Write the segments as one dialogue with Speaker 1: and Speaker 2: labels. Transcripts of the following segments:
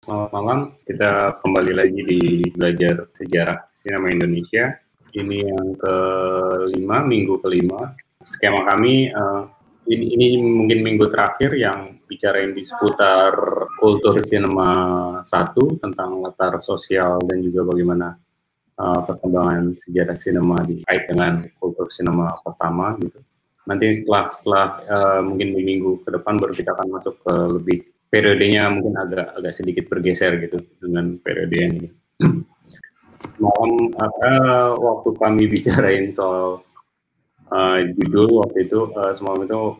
Speaker 1: Selamat malam, kita kembali lagi di belajar sejarah sinema Indonesia. Ini yang kelima, minggu kelima. Skema kami, ini mungkin minggu terakhir yang bicarain di seputar kultur sinema 1, tentang latar sosial dan juga bagaimana perkembangan sejarah sinema dikait dengan kultur sinema pertama gitu. Nanti setelah mungkin di minggu ke depan baru kita akan masuk ke lebih periodenya, mungkin agak sedikit bergeser gitu dengan periode yang ini. Malam waktu kami bicarain soal judul waktu itu, semalam itu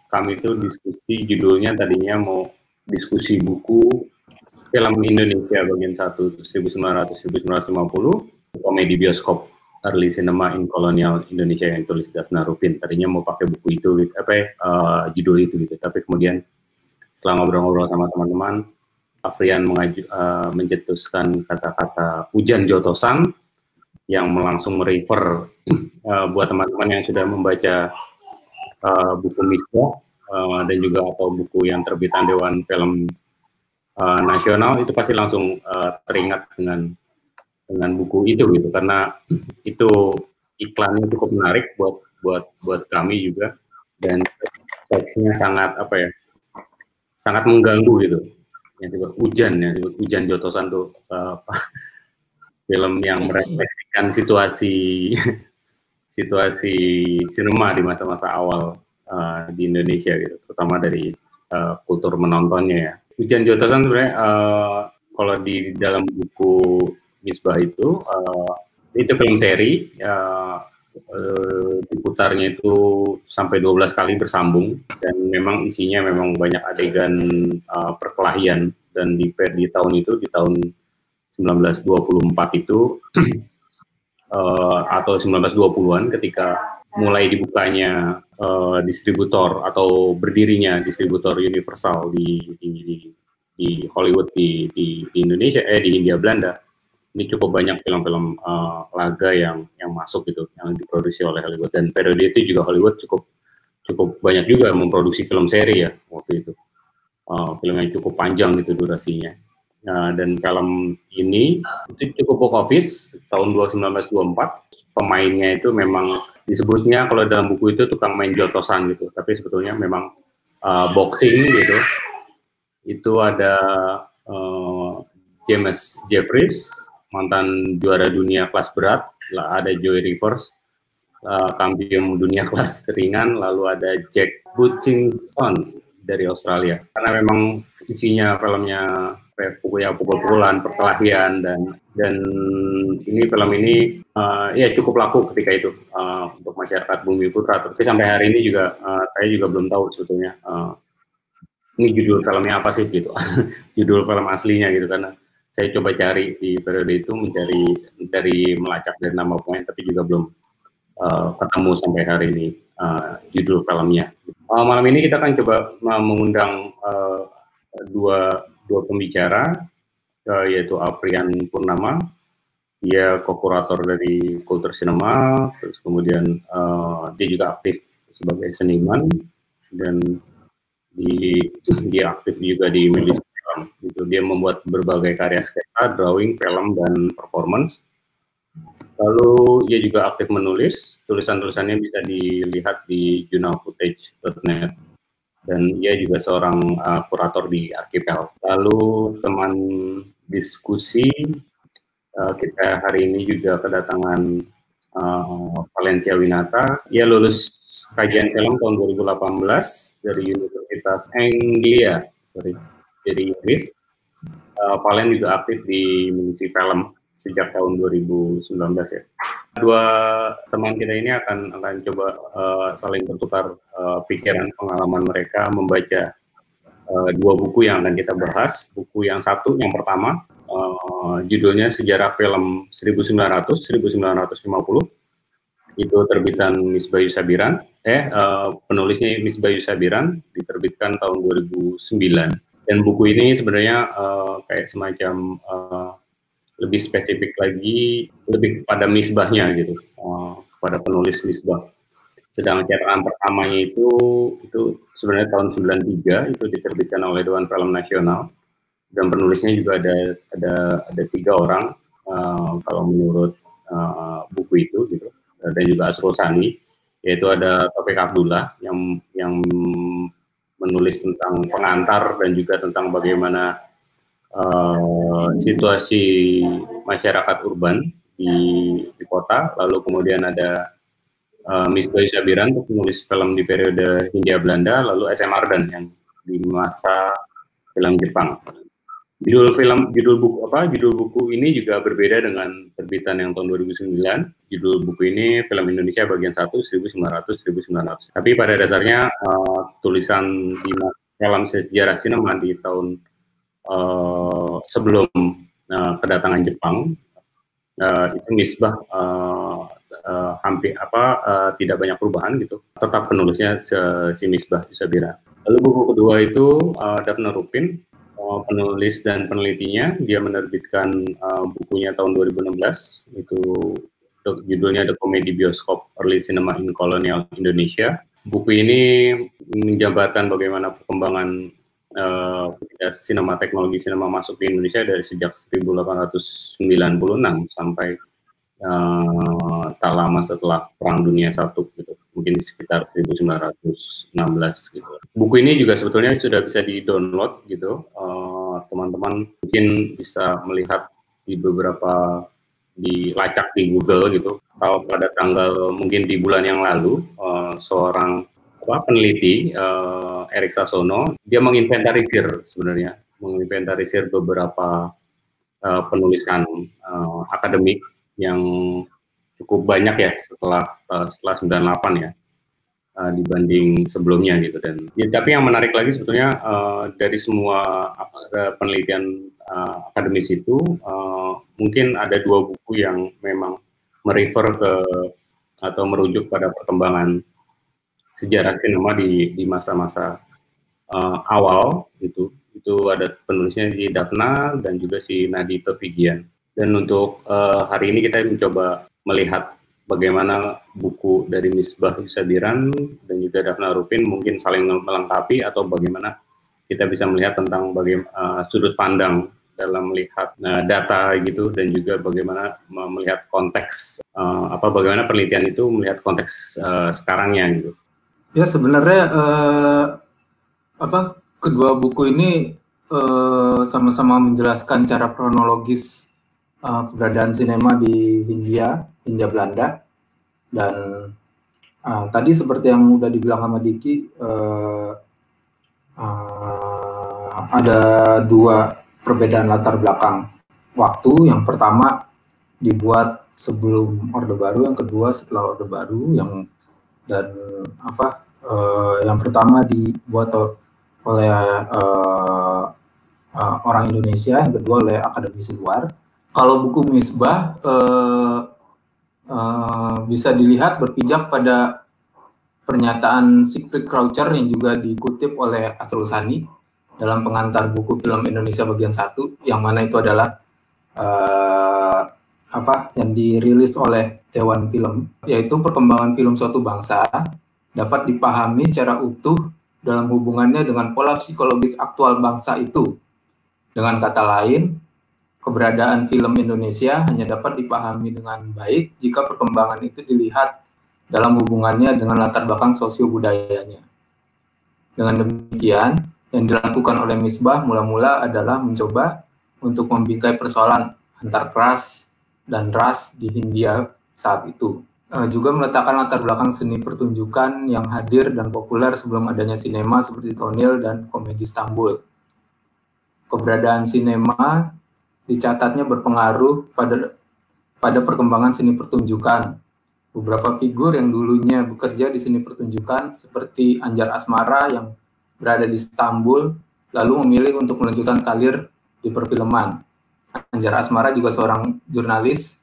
Speaker 1: kami itu diskusi judulnya tadinya mau diskusi buku film Indonesia bagian 1 1900-1950 komedi bioskop early cinema in colonial Indonesia yang tulis Daphna Rupin. Tadinya mau pakai buku itu gitu, judul itu gitu, tapi kemudian setelah ngobrol-ngobrol sama teman-teman, Afrian mencetuskan kata-kata Hujan Jotosan yang langsung merefer buat teman-teman yang sudah membaca buku Misbah dan juga atau buku yang terbitan Dewan Film Nasional, itu pasti langsung teringat dengan buku itu gitu, karena itu iklannya cukup menarik buat kami juga, dan teksnya sangat sangat mengganggu gitu. Yang disebut Hujan Jotosan tuh film yang merefleksikan situasi sinema di masa-masa awal di Indonesia gitu, terutama dari kultur menontonnya ya. Hujan Jotosan sebenarnya kalau di dalam buku Misbah itu film seri, diputarnya itu sampai 12 kali bersambung, dan memang isinya memang banyak adegan perkelahian, dan di tahun itu, di tahun 1924 itu atau 1920-an, ketika mulai dibukanya distributor atau berdirinya distributor Universal di Hollywood di Indonesia, di Hindia Belanda. Ini cukup banyak film-film laga yang masuk gitu, yang diproduksi oleh Hollywood, dan periode itu juga Hollywood cukup banyak juga memproduksi film seri ya waktu itu, film yang cukup panjang gitu durasinya. Dan film ini itu cukup box office tahun 1924. Pemainnya itu memang disebutnya kalau dalam buku itu tukang main jotosan gitu, tapi sebetulnya memang boxing gitu. Itu ada James Jeffries, mantan juara dunia kelas berat, ada Joey Rivers, kampion dunia kelas ringan, lalu ada Jack Hutchinson dari Australia. Karena memang isinya filmnya pukul-pukulan, perkelahian, dan film ini ya cukup laku ketika itu untuk masyarakat Bumi Putra. Tapi sampai hari ini juga saya juga belum tahu sebetulnya ini judul filmnya apa sih gitu, judul film aslinya gitu, karena saya coba cari di periode itu, mencari melacak dari nama pemain, tapi juga belum ketemu sampai hari ini judul filmnya. Malam ini kita akan coba mengundang dua pembicara, yaitu Afrian Purnama, dia co-kurator dari Kultur Sinema, terus kemudian dia juga aktif sebagai seniman, dan dia aktif juga di media sosial. Gitu. Dia membuat berbagai karya sketsa, drawing, film, dan performance. Lalu dia juga aktif menulis, tulisan-tulisannya bisa dilihat di journalfootage.net, dan dia juga seorang kurator di Archipel. Lalu teman diskusi kita hari ini juga kedatangan Valencia Winata. Ia lulus kajian film tahun 2018 dari Universitas Anglia, dari Inggris. Valen juga aktif di industri film sejak tahun 2019 ya. Dua teman kita ini akan coba saling bertukar pikiran, pengalaman mereka membaca dua buku yang akan kita bahas. Buku yang satu, yang pertama, judulnya Sejarah Film 1900-1950. Itu terbitan Miss Bayu Sabiran. Penulisnya Miss Bayu Sabiran, diterbitkan tahun 2009. Dan buku ini sebenarnya kayak semacam lebih spesifik lagi, lebih pada misbahnya gitu, pada penulis misbah. Sedang cetakan pertamanya itu sebenarnya tahun 93, itu diterbitkan oleh Dewan Film Nasional, dan penulisnya juga ada 3 orang kalau menurut buku itu gitu, dan juga Asrul Sani, yaitu ada Taufik Abdullah yang menulis tentang pengantar dan juga tentang bagaimana situasi masyarakat urban di kota. Lalu kemudian ada Misbah Sabiran, penulis film di periode Hindia Belanda, lalu S.M. Ardan yang di masa film Jepang. Judul buku ini juga berbeda dengan terbitan yang tahun 2009. Judul buku ini Film Indonesia bagian 1 1900. Tapi pada dasarnya tulisan di dalam sejarah sinema di tahun sebelum kedatangan Jepang itu Misbah hampir tidak banyak perubahan gitu. Tetap penulisnya si Misbah Sabira. Lalu buku kedua itu Daphne Rupin, penulis dan penelitinya. Dia menerbitkan bukunya tahun 2016, itu judulnya The Comedy Bioskop Early Cinema in Colonial Indonesia. Buku ini menjabarkan bagaimana perkembangan sinema, teknologi sinema masuk ke Indonesia dari sejak 1896 sampai tak lama setelah Perang Dunia I gitu, mungkin sekitar 1916 gitu. Buku ini juga sebetulnya sudah bisa di-download gitu, teman-teman mungkin bisa melihat dilacak di Google gitu. Kalau pada tanggal mungkin di bulan yang lalu seorang peneliti Erik Sasono, dia menginventarisir beberapa penulisan akademik yang cukup banyak ya setelah 98 ya, dibanding sebelumnya gitu. Dan ya, tapi yang menarik lagi sebetulnya dari semua penelitian akademis itu mungkin ada 2 buku yang memang merefer ke atau merujuk pada perkembangan sejarah sinema di masa-masa awal gitu. Itu ada penulisnya si Daphna dan juga si Nadito Figian. Dan untuk hari ini kita mencoba melihat bagaimana buku dari Misbah Sabiran dan juga Daphne Rupin mungkin saling melengkapi, atau bagaimana kita bisa melihat tentang bagaimana sudut pandang dalam melihat data gitu, dan juga bagaimana melihat konteks bagaimana penelitian itu melihat konteks sekarangnya gitu.
Speaker 2: Ya sebenarnya kedua buku ini sama-sama menjelaskan cara kronologis keberadaan sinema di Hindia Belanda. Dan tadi seperti yang udah dibilang sama Diki, ada 2 perbedaan latar belakang waktu. Yang pertama dibuat sebelum Orde Baru, yang kedua setelah Orde Baru. Yang pertama dibuat oleh orang Indonesia, yang kedua oleh akademisi luar. Kalau buku Misbah bisa dilihat berpijak pada pernyataan Siegfried Kraucher yang juga dikutip oleh Asrul Sani dalam pengantar buku Film Indonesia bagian 1, yang mana itu adalah yang dirilis oleh Dewan Film, yaitu perkembangan film suatu bangsa dapat dipahami secara utuh dalam hubungannya dengan pola psikologis aktual bangsa itu. Dengan kata lain, keberadaan film Indonesia hanya dapat dipahami dengan baik jika perkembangan itu dilihat dalam hubungannya dengan latar belakang sosio-budayanya. Dengan demikian, yang dilakukan oleh Misbah mula-mula adalah mencoba untuk membingkai persoalan antar kelas dan ras di Hindia saat itu. Juga meletakkan latar belakang seni pertunjukan yang hadir dan populer sebelum adanya sinema seperti tonil dan komedi Istanbul. Keberadaan sinema dicatatnya berpengaruh pada perkembangan seni pertunjukan. Beberapa figur yang dulunya bekerja di seni pertunjukan seperti Anjar Asmara yang berada di Istanbul lalu memilih untuk melanjutkan karir di perfilman. Anjar Asmara juga seorang jurnalis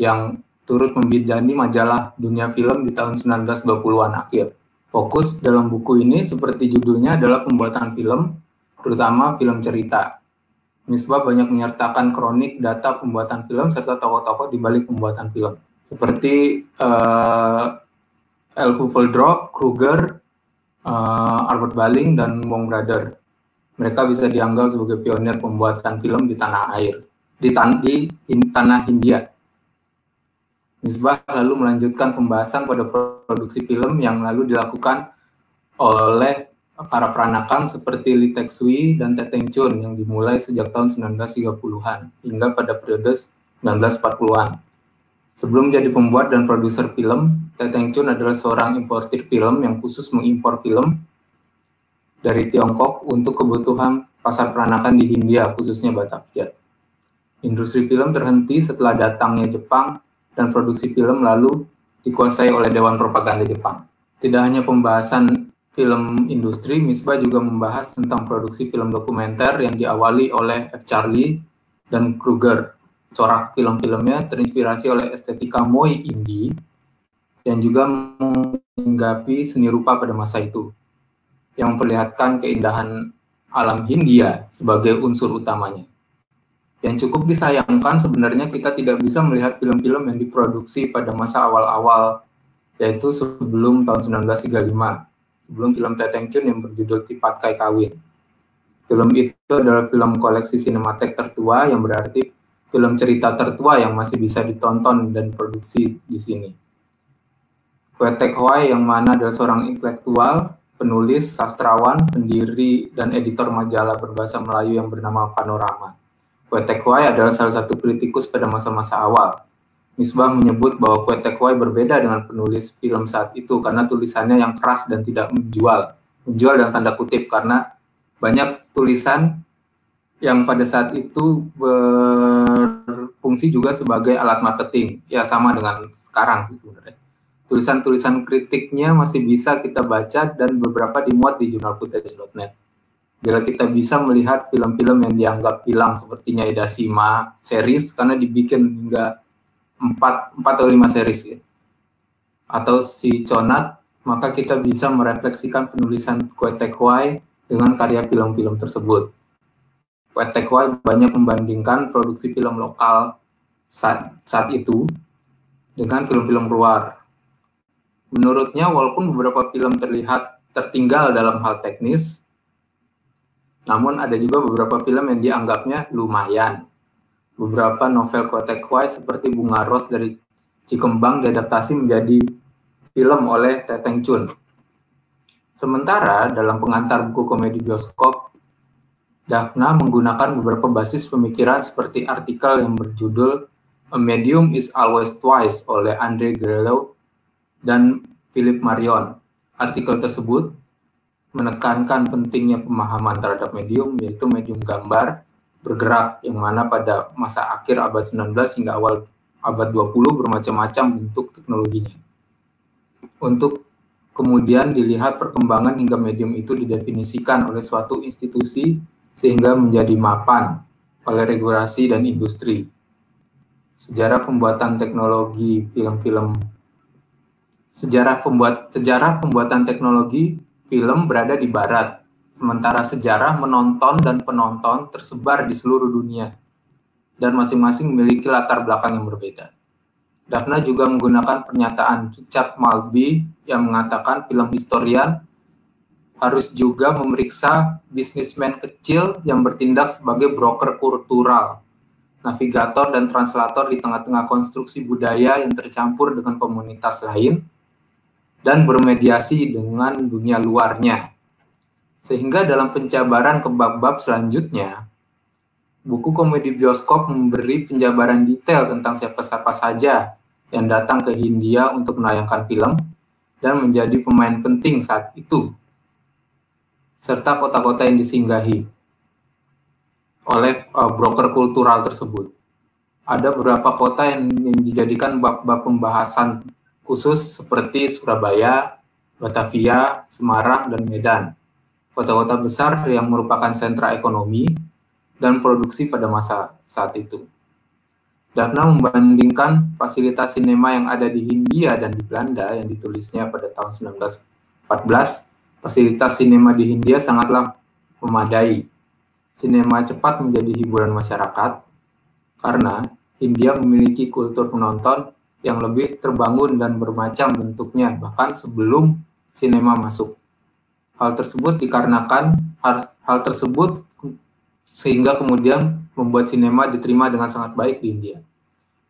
Speaker 2: yang turut membidani majalah Dunia Film di tahun 1920-an akhir. Fokus dalam buku ini seperti judulnya adalah pembuatan film, terutama film cerita. Misbah banyak menyertakan kronik data pembuatan film serta tokoh-tokoh di balik pembuatan film, seperti L. Puffeldorff, Kruger, Albert Baling, dan Wong Brother. Mereka bisa dianggap sebagai pionir pembuatan film di tanah air, di tanah Hindia. Misbah lalu melanjutkan pembahasan pada produksi film yang lalu dilakukan oleh para peranakan seperti Lee Taek-sui dan Teh Teng Chun yang dimulai sejak tahun 1930-an hingga pada periode 1940-an. Sebelum jadi pembuat dan produser film, Teh Teng Chun adalah seorang importir film yang khusus mengimpor film dari Tiongkok untuk kebutuhan pasar peranakan di Hindia, khususnya Batavia. Industri film terhenti setelah datangnya Jepang dan produksi film lalu dikuasai oleh Dewan Propaganda Jepang. Tidak hanya pembahasan film industri, Misbah juga membahas tentang produksi film dokumenter yang diawali oleh F. Charlie dan Kruger. Corak film-filmnya terinspirasi oleh estetika Moe Indie dan juga menggapi seni rupa pada masa itu, yang memperlihatkan keindahan alam Hindia sebagai unsur utamanya. Yang cukup disayangkan sebenarnya kita tidak bisa melihat film-film yang diproduksi pada masa awal-awal, yaitu sebelum tahun 1935, sebelum film Teh Teng Chun yang berjudul Tipat Kai Kawin. Film itu adalah film koleksi sinematek tertua, yang berarti film cerita tertua yang masih bisa ditonton dan produksi di sini. Kwe Tek Hwai yang mana adalah seorang intelektual, penulis, sastrawan, pendiri, dan editor majalah berbahasa Melayu yang bernama Panorama. Kwe Tek Hwai adalah salah satu kritikus pada masa-masa awal. Misbah menyebut bahwa Kwe Tek Hwai berbeda dengan penulis film saat itu karena tulisannya yang keras dan tidak menjual. Menjual dalam tanda kutip karena banyak tulisan yang pada saat itu berfungsi juga sebagai alat marketing. Ya sama dengan sekarang sih sebenarnya. Tulisan-tulisan kritiknya masih bisa kita baca dan beberapa dimuat di jurnalfootage.net. Bila kita bisa melihat film-film yang dianggap hilang seperti Nyai Dasima series karena dibikin hingga 4 atau 5 series ya. Atau si Conat, maka kita bisa merefleksikan penulisan Kwe Tek Hwai dengan karya film-film tersebut. Kwe Tek Hwai banyak membandingkan produksi film lokal saat itu dengan film-film luar. Menurutnya, walaupun beberapa film terlihat tertinggal dalam hal teknis, namun ada juga beberapa film yang dianggapnya lumayan. Beberapa novel Kwe Tek Hwai seperti Bunga Ros dari Cikembang diadaptasi menjadi film oleh Teh Teng Chun. Sementara dalam pengantar buku komedi bioskop, Daphna menggunakan beberapa basis pemikiran seperti artikel yang berjudul A Medium is Always Twice oleh André Gréleau dan Philippe Marion. Artikel tersebut menekankan pentingnya pemahaman terhadap medium, yaitu medium gambar bergerak, yang mana pada masa akhir abad 19 hingga awal abad 20 bermacam-macam bentuk teknologinya. Untuk kemudian dilihat perkembangan hingga medium itu didefinisikan oleh suatu institusi sehingga menjadi mapan oleh regulasi dan industri. Sejarah pembuatan teknologi Sejarah pembuatan teknologi film berada di barat, sementara sejarah menonton dan penonton tersebar di seluruh dunia, dan masing-masing memiliki latar belakang yang berbeda. Daphna juga menggunakan pernyataan Richard Maltby yang mengatakan film historian harus juga memeriksa bisnismen kecil yang bertindak sebagai broker kultural, navigator dan translator di tengah-tengah konstruksi budaya yang tercampur dengan komunitas lain, dan bermediasi dengan dunia luarnya. Sehingga dalam penjabaran ke bab-bab selanjutnya, buku komedi bioskop memberi penjabaran detail tentang siapa-siapa saja yang datang ke Hindia untuk menayangkan film dan menjadi pemain penting saat itu, serta kota-kota yang disinggahi oleh broker kultural tersebut. Ada beberapa kota yang dijadikan bab-bab pembahasan khusus seperti Surabaya, Batavia, Semarang, dan Medan. Kota-kota besar yang merupakan sentra ekonomi dan produksi pada masa saat itu. Daphna membandingkan fasilitas sinema yang ada di Hindia dan di Belanda yang ditulisnya pada tahun 1914. Fasilitas sinema di Hindia sangatlah memadai. Sinema cepat menjadi hiburan masyarakat karena Hindia memiliki kultur penonton yang lebih terbangun dan bermacam bentuknya, bahkan sebelum sinema masuk. Hal tersebut dikarenakan hal tersebut sehingga kemudian membuat sinema diterima dengan sangat baik di India.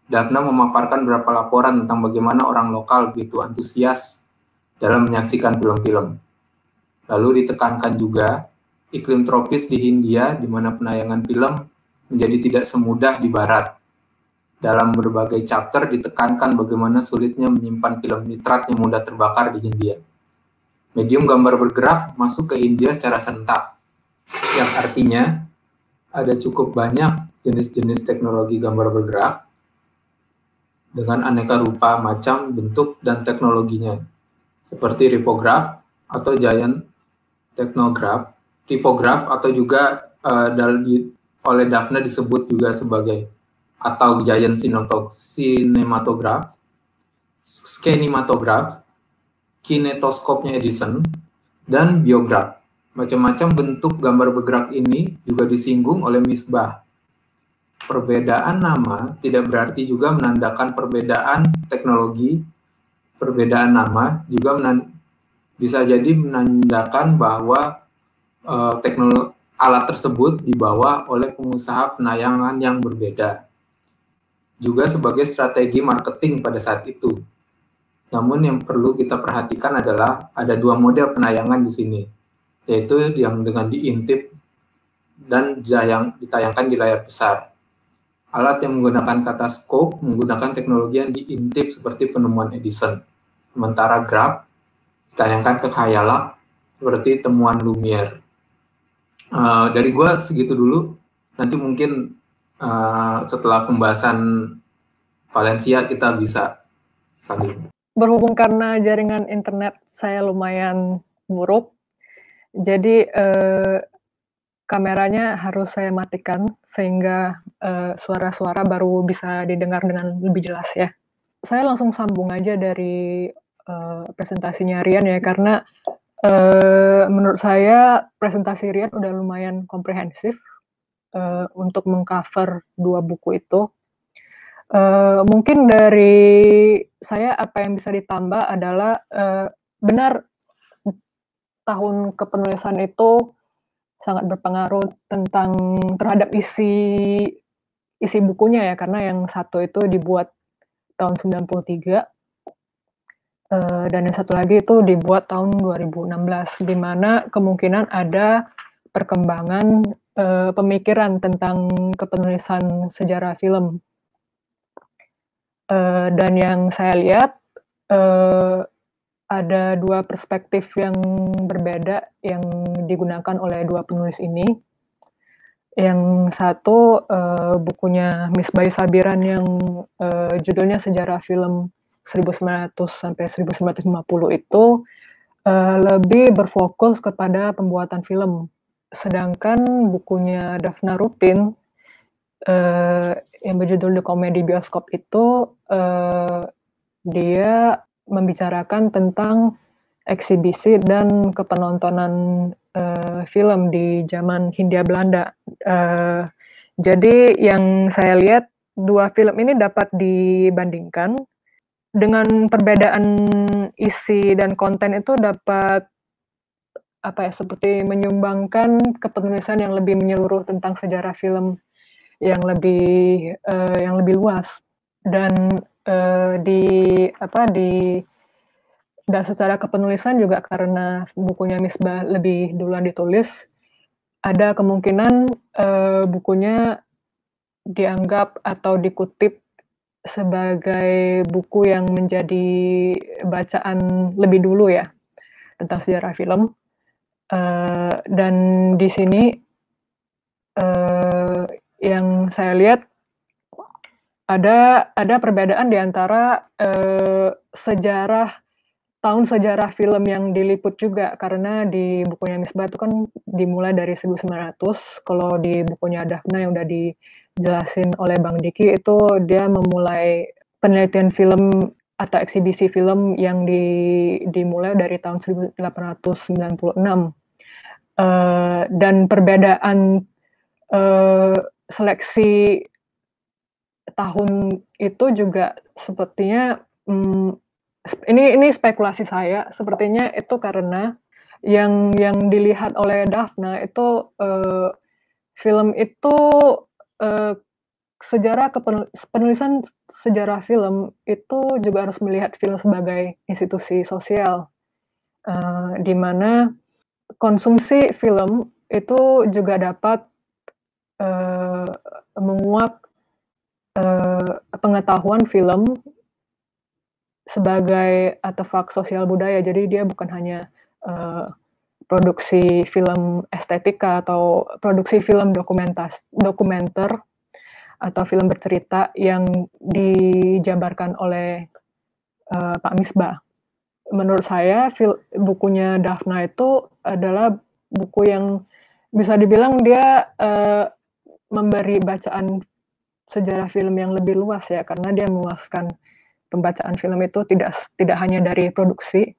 Speaker 2: Daphna memaparkan beberapa laporan tentang bagaimana orang lokal begitu antusias dalam menyaksikan film-film. Lalu ditekankan juga iklim tropis di Hindia di mana penayangan film menjadi tidak semudah di barat. Dalam berbagai chapter ditekankan bagaimana sulitnya menyimpan film nitrat yang mudah terbakar di Hindia. Medium gambar bergerak masuk ke Hindia secara serentak, yang artinya ada cukup banyak jenis-jenis teknologi gambar bergerak dengan aneka rupa, macam, bentuk, dan teknologinya, seperti ripograf atau giant technograph, tipograf atau juga oleh Daphna disebut juga sebagai atau giant cinematograph, skenimatograph, kinetoskopnya Edison, dan biograf. Macam-macam bentuk gambar bergerak ini juga disinggung oleh Misbah. Perbedaan nama tidak berarti juga menandakan perbedaan teknologi. Perbedaan nama juga bisa jadi menandakan bahwa alat tersebut dibawa oleh pengusaha penayangan yang berbeda. Juga sebagai strategi marketing pada saat itu. Namun yang perlu kita perhatikan adalah ada dua model penayangan di sini, yaitu yang dengan diintip dan yang ditayangkan di layar besar. Alat yang menggunakan kata scope menggunakan teknologi yang diintip seperti penemuan Edison. Sementara graph ditayangkan ke khayalak seperti temuan Lumiere. Dari gua segitu dulu. Nanti mungkin setelah pembahasan Valencia kita bisa saling.
Speaker 3: Berhubung karena jaringan internet saya lumayan buruk, jadi kameranya harus saya matikan sehingga suara-suara baru bisa didengar dengan lebih jelas ya. Saya langsung sambung aja dari presentasinya Rian ya, karena menurut saya presentasi Rian udah lumayan komprehensif untuk mengcover dua buku itu. Mungkin dari saya apa yang bisa ditambah adalah benar tahun kepenulisan itu sangat berpengaruh terhadap isi bukunya ya, karena yang satu itu dibuat tahun 93 dan yang satu lagi itu dibuat tahun 2016, di mana kemungkinan ada perkembangan pemikiran tentang kepenulisan sejarah film. Dan yang saya lihat ada dua perspektif yang berbeda yang digunakan oleh dua penulis ini. Yang satu bukunya Misbah Sabiran yang judulnya Sejarah Film 1900 sampai 1950 itu lebih berfokus kepada pembuatan film. Sedangkan bukunya Daphna Rupin yang berjudul The Comedy Bioskop itu dia membicarakan tentang eksibisi dan kepenontonan film di zaman Hindia Belanda. Jadi yang saya lihat dua film ini dapat dibandingkan dengan perbedaan isi dan konten itu dapat seperti menyumbangkan kepenulisan yang lebih menyeluruh tentang sejarah film yang lebih luas. Dan dan secara kepenulisan juga karena bukunya Misbah lebih duluan ditulis, ada kemungkinan bukunya dianggap atau dikutip sebagai buku yang menjadi bacaan lebih dulu ya tentang sejarah film. Dan di sini yang saya lihat ada perbedaan di antara tahun sejarah film yang diliput juga, karena di bukunya Misbah itu kan dimulai dari 1900, kalau di bukunya Daphna yang udah dijelasin oleh Bang Diki itu dia memulai penelitian film atau eksibisi film yang dimulai dari tahun 1896. Dan perbedaan seleksi tahun itu juga sepertinya ini spekulasi saya, sepertinya itu karena yang dilihat oleh Daphna itu film itu penulisan sejarah film itu juga harus melihat film sebagai institusi sosial, di mana konsumsi film itu juga dapat menguak pengetahuan film sebagai artefak sosial budaya. Jadi dia bukan hanya produksi film estetika atau produksi film dokumenter atau film bercerita yang dijabarkan oleh Pak Misbah. Menurut saya bukunya Daphna itu adalah buku yang bisa dibilang dia memberi bacaan sejarah film yang lebih luas ya, karena dia meluaskan pembacaan film itu tidak hanya dari produksi,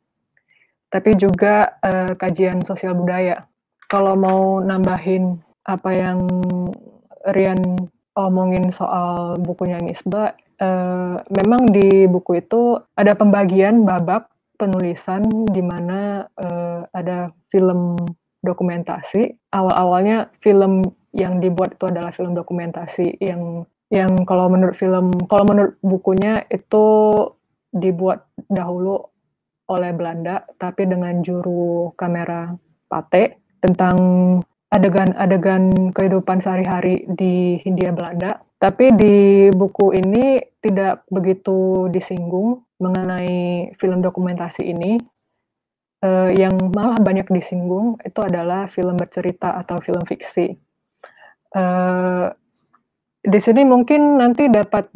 Speaker 3: tapi juga kajian sosial budaya. Kalau mau nambahin apa yang Rian omongin soal bukunya Misbah, memang di buku itu ada pembagian babak penulisan di mana ada film dokumentasi. Awal-awalnya film yang dibuat itu adalah film dokumentasi yang kalau menurut bukunya itu dibuat dahulu oleh Belanda, tapi dengan juru kamera Pate tentang adegan-adegan kehidupan sehari-hari di Hindia Belanda. Tapi di buku ini tidak begitu disinggung mengenai film dokumentasi ini. Yang malah banyak disinggung itu adalah film bercerita atau film fiksi. Di sini mungkin nanti dapat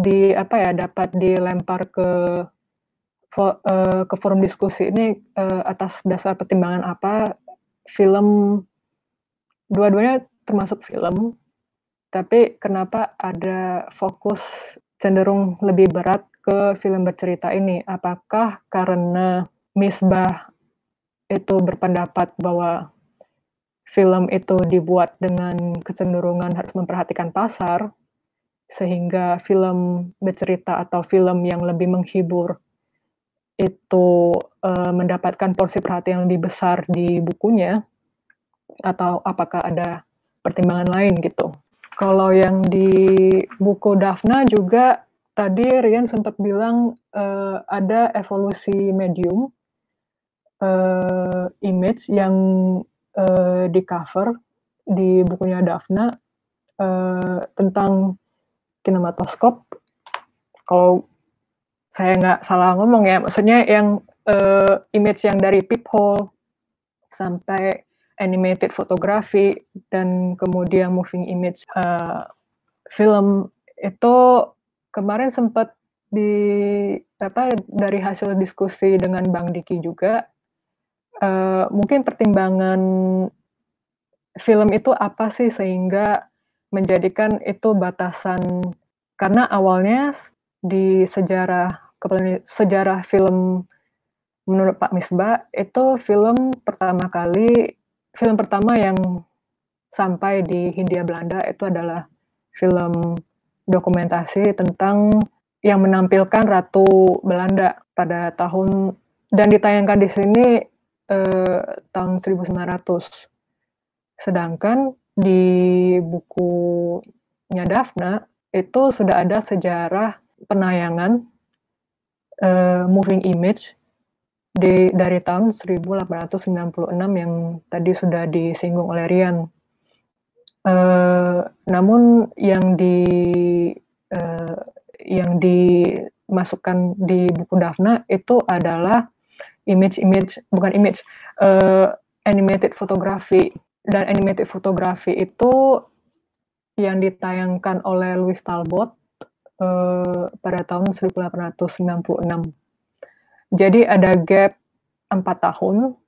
Speaker 3: dilempar ke forum diskusi ini atas dasar pertimbangan apa film, dua-duanya termasuk film, tapi kenapa ada fokus cenderung lebih berat ke film bercerita ini? Apakah karena Misbah itu berpendapat bahwa film itu dibuat dengan kecenderungan harus memperhatikan pasar, sehingga film bercerita atau film yang lebih menghibur itu mendapatkan porsi perhatian yang lebih besar di bukunya, atau apakah ada pertimbangan lain gitu. Kalau yang di buku Daphna juga tadi Rian sempat bilang ada evolusi medium, image yang di cover di bukunya Daphna tentang kinematoskop. Kalau saya nggak salah ngomong ya, maksudnya yang image yang dari peephole sampai animated fotografi dan kemudian moving image film itu kemarin sempat dari hasil diskusi dengan Bang Diki juga, mungkin pertimbangan film itu apa sih sehingga menjadikan itu batasan, karena awalnya di sejarah film menurut Pak Misbah itu film pertama yang sampai di Hindia Belanda itu adalah film dokumentasi tentang yang menampilkan Ratu Belanda pada tahun, dan ditayangkan di sini tahun 1900. Sedangkan di bukunya Daphna itu sudah ada sejarah penayangan moving image dari tahun 1896 yang tadi sudah disinggung oleh Rian. Namun yang dimasukkan di buku Daphna itu adalah animated fotografi, dan animated fotografi itu yang ditayangkan oleh Louis Talbot pada tahun 1896. Jadi ada gap 4 tahun.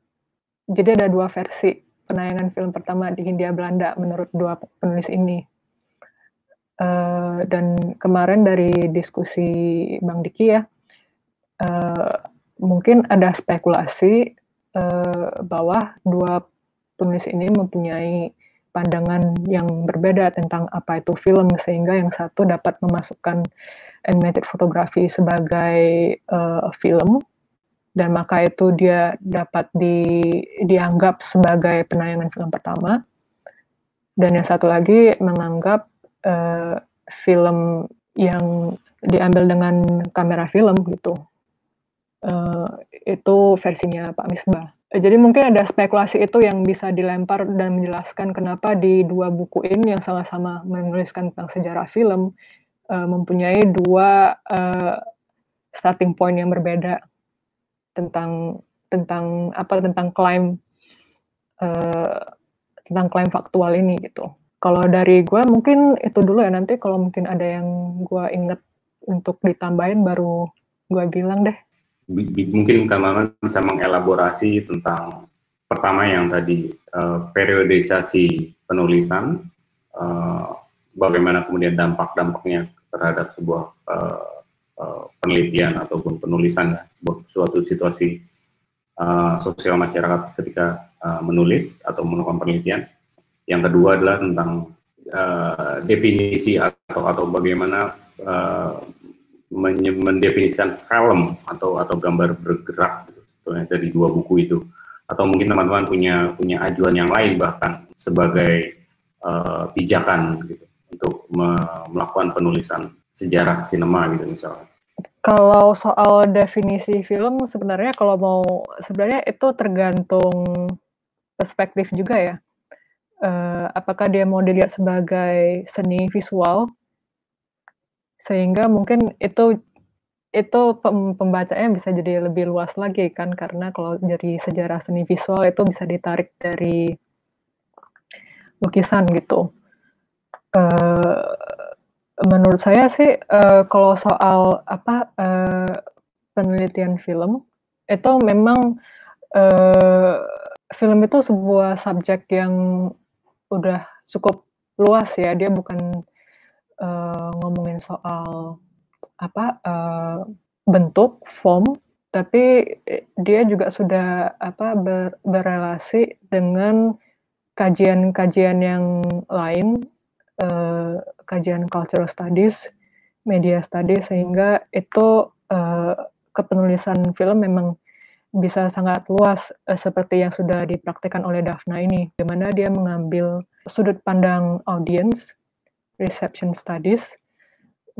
Speaker 3: Jadi ada 2 versi penayangan film pertama di Hindia Belanda menurut 2 penulis ini. Dan kemarin dari diskusi Bang Diki ya, mungkin ada spekulasi bahwa 2 penulis ini mempunyai pandangan yang berbeda tentang apa itu film, sehingga yang satu dapat memasukkan animated fotografi sebagai film, dan maka itu dia dapat dianggap sebagai penayangan film pertama. Dan yang satu lagi menganggap film yang diambil dengan kamera film gitu. Itu versinya Pak Misbah. Jadi mungkin ada spekulasi itu yang bisa dilempar dan menjelaskan kenapa di dua buku ini yang sama-sama menuliskan tentang sejarah film mempunyai dua starting point yang berbeda tentang klaim faktual ini gitu. Kalau dari gue mungkin itu dulu ya, nanti kalau mungkin ada yang gue inget untuk ditambahin baru gue bilang deh.
Speaker 1: Mungkin Kak Maman bisa mengelaborasi tentang pertama yang tadi periodisasi penulisan, bagaimana kemudian dampak-dampaknya terhadap sebuah penelitian ataupun penulisan ya, suatu situasi sosial masyarakat ketika menulis atau melakukan penelitian. Yang kedua adalah tentang definisi atau bagaimana mendefinisikan film atau gambar bergerak gitu, dari dua buku itu. Atau mungkin teman-teman punya ajuan yang lain bahkan sebagai pijakan gitu untuk melakukan penulisan sejarah sinema gitu misalnya.
Speaker 3: Kalau soal definisi film sebenarnya sebenarnya itu tergantung perspektif juga ya. Apakah dia mau dilihat sebagai seni visual, sehingga mungkin itu pembacanya bisa jadi lebih luas lagi kan, karena kalau dari sejarah seni visual itu bisa ditarik dari lukisan gitu. Menurut saya sih kalau soal penelitian film itu memang film itu sebuah subjek yang udah cukup luas ya. Dia bukan ngomongin soal bentuk, form, tapi dia juga sudah berrelasi dengan kajian-kajian yang lain, kajian cultural studies, media studies, sehingga itu kepenulisan film memang bisa sangat luas seperti yang sudah dipraktikkan oleh Daphna ini, di mana dia mengambil sudut pandang audience, reception studies,